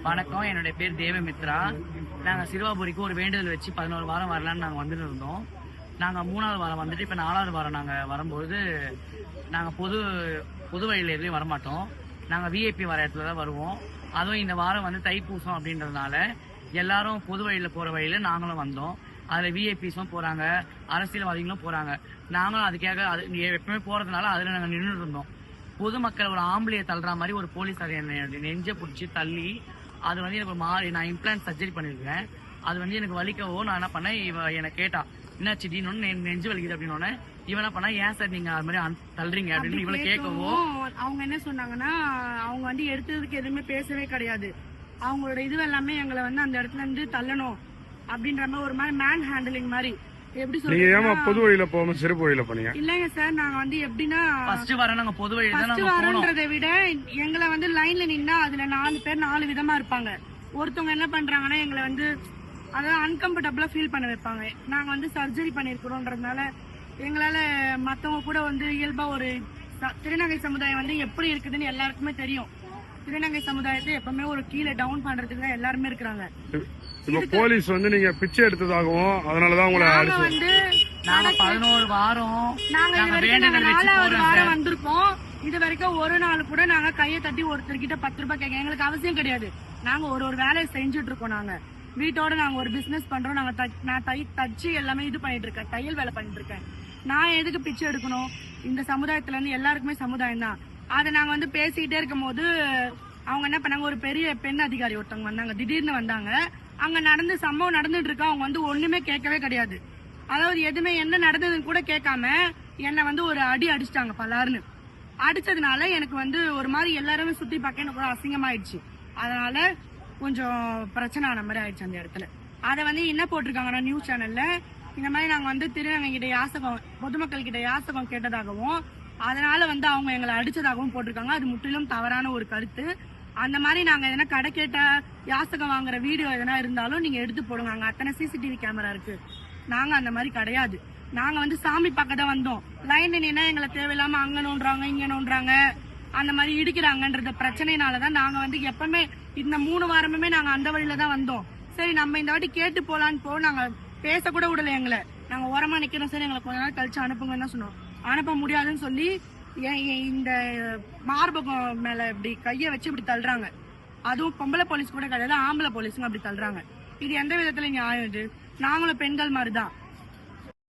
வணக்கம், என்னுடைய பேர் தேவமித்ரா. நாங்கள் சிறுவாபுரிக்கு ஒரு வேண்டுதல் வச்சு 11 வாரம் வரலான்னு நாங்கள் வந்துட்டு இருந்தோம். நாங்கள் 3வது வாரம் வந்துட்டு இப்போ 4வது வாரம் நாங்கள் வரும்போது நாங்கள் பொது வழியில் எதுலையும் வரமாட்டோம். நாங்கள் விஐபி வர இடத்துல தான் வருவோம். அதுவும் இந்த வாரம் வந்து தைப்பூசம் அப்படின்றதுனால எல்லாரும் பொது வழியில் போகிற வழியில் நாங்களும் வந்தோம். அதில் விஐபிஸும் போகிறாங்க, அரசியல்வாதிகளும் போகிறாங்க. நாங்களும் அதுக்காக எப்பவுமே போகிறதுனால அதில் நாங்கள் நின்றுட்டு இருந்தோம். பொதுமக்கள் ஒரு ஆம்பளையை தள்ளுற மாதிரி ஒரு போலீஸார் நெஞ்சை பிடிச்சி தள்ளி அது வந்து எனக்கு நான் இம்ப்ளான்ட் சர்ஜரி பண்ணிருக்கேன். அது வந்து எனக்கு வலிக்கவோ நான் என்ன பண்ணேன், இவ எனக்கு கேட்டா என்ன சிட்டின்னு நெஞ்சு வலிக்குது அப்படின்னு இவன் என்ன பண்ணா, ஏன் சார் நீங்க அது மாதிரி தள்ளுறீங்க அப்படின்னு இவளை கேட்கவோ அவங்க என்ன சொன்னாங்கன்னா, அவங்க வந்து எடுத்ததுக்கு எதுவுமே பேசவே கிடையாது. அவங்களோட இது எல்லாமே எங்களை வந்து அந்த இடத்துல இருந்து தள்ளணும் அப்படின்ற மாதிரி ஒரு மாதிரி மேன் ஹேண்டலிங் மாதிரி. எப்படி சொல்றீங்க, பொது வழியில போகாம சிறு வழியில போனீங்க? இல்லங்க சார், நாங்க வந்து எப்படின்னா ஃபர்ஸ்ட் வர நாங்க பொது வழியில தான் ஃபர்ஸ்ட் வரன்றதை விட எங்களை வந்து லைன்ல நின்னா அதுல 4 பேர் 4 விதமா இருப்பாங்க. ஒருத்தவங்க என்ன பண்றாங்கன்னா எங்களை வந்து அதாவது அன்கம்ஃபர்டபுளா ஃபீல் பண்ண வைப்பாங்க. நாங்க வந்து சர்ஜரி பண்ணிருக்கிறோம்ன்றதுனால எங்களால மத்தவங்க கூட வந்து இயல்பா ஒரு திருநங்கை சமுதாயம் வந்து எப்படி இருக்குதுன்னு எல்லாருக்குமே தெரியும். திருநங்கை சமுதாயத்தை எப்பவுமே ஒரு கீழே டவுன் பண்றதுக்கு தான் எல்லாருமே இருக்கிறாங்க. இப்ப போலீஸ் வந்து நீங்க பிச்சை எடுத்ததாகவும் அதனாலதான் உங்களை வந்து நாங்க 11 வாரம் நாங்க 4வது வாரம் வந்திருக்கோம். இது வரைக்கும் ஒரு நாள் கூட நாங்க கையை தட்டி ஒருத்தர்கிட்ட 10 ரூபாய் கேட்க எங்களுக்கு அவசியம் கிடையாது. நாங்க ஒரு வேலையை செஞ்சுட்டு இருக்கோம். நாங்க வீட்டோட நாங்க ஒரு பிசினஸ் பண்றோம். நான் தச்சு எல்லாமே இது பண்ணிட்டு இருக்கேன், தையல் வேலை பண்ணிட்டு இருக்கேன். நான் எதுக்கு பிச்சை எடுக்கணும்? இந்த சமுதாயத்துல இருந்து எல்லாருக்குமே சமுதாயம் தான். அதை நாங்க வந்து பேசிக்கிட்டே இருக்கும் போது அவங்க என்ன பண்ணாங்க, ஒரு பெரிய பெண் அதிகாரி ஒருத்தவங்க வந்தாங்க, திடீர்னு வந்தாங்க. அங்க சம்பவம் நடந்துட்டு இருக்கா, அவங்க வந்து ஒண்ணுமே கேட்கவே கிடையாது. அதாவது எதுவுமே என்ன நடந்ததுன்னு கூட கேட்காம என்ன வந்து ஒரு அடி அடிச்சிட்டாங்க பலாருன்னு. அடிச்சதுனால எனக்கு வந்து ஒரு மாதிரி எல்லாருமே சுத்தி பார்க்க எனக்கு அசிங்கமாயிடுச்சு. அதனால கொஞ்சம் பிரச்சனை ஆன மாதிரி ஆயிடுச்சு அந்த இடத்துல. அதை வந்து என்ன போட்டிருக்காங்கன்னா நியூஸ் சேனல்ல, இந்த மாதிரி நாங்க வந்து திருநங்கை கிட்ட யாசகம், பொதுமக்கள் கிட்ட யாசகம் கேட்டதாகவும் அதனால வந்து அவங்க எங்களை அடிச்சதாகவும் போட்டிருக்காங்க. அது முற்றிலும் தவறான ஒரு கருத்து. அந்த மாதிரி நாங்க எதனா கடை கேட்ட யாசகம் வாங்குற வீடியோ எதனா இருந்தாலும் நீங்க எடுத்து போடுங்க. அங்க அத்தனை சிசிடிவி கேமரா இருக்கு. நாங்க அந்த மாதிரி கிடையாது. நாங்க வந்து சாமி பார்க்க தான் வந்தோம். லைன் நின்னா எங்களை தேவையில்லாம அங்க நோன்றாங்க இங்க நோன்றாங்க அந்த மாதிரி இடிக்கிறாங்கன்ற பிரச்சனைனாலதான் நாங்க வந்து எப்பவுமே இந்த 3 வாரமுமே நாங்க அந்த வழியில தான் வந்தோம். சரி நம்ம இந்த வாட்டி கேட்டு போலான்னு நாங்க பேச கூட விடல எங்களை. நாங்க ஓரமா நிக்கிறோம், சரி எங்களை கொஞ்ச நாள் கழிச்சு அனுப்புங்கன்னு தான் சொன்னோம். அனுப்ப முடியாதுன்னு சொல்லி இந்த மார்பகம் மேல இப்படி கைய வச்சு இப்படி தள்ளுறாங்க. அதுவும் பொம்பளை போலீஸ் கூட கிடையாது, ஆம்பளை போலீஸுங்க அப்படி தள்ளுறாங்க. இது எந்த விதத்துல நியாயம்? இது நாங்களும் பெண்கள் மாதிரிதான்.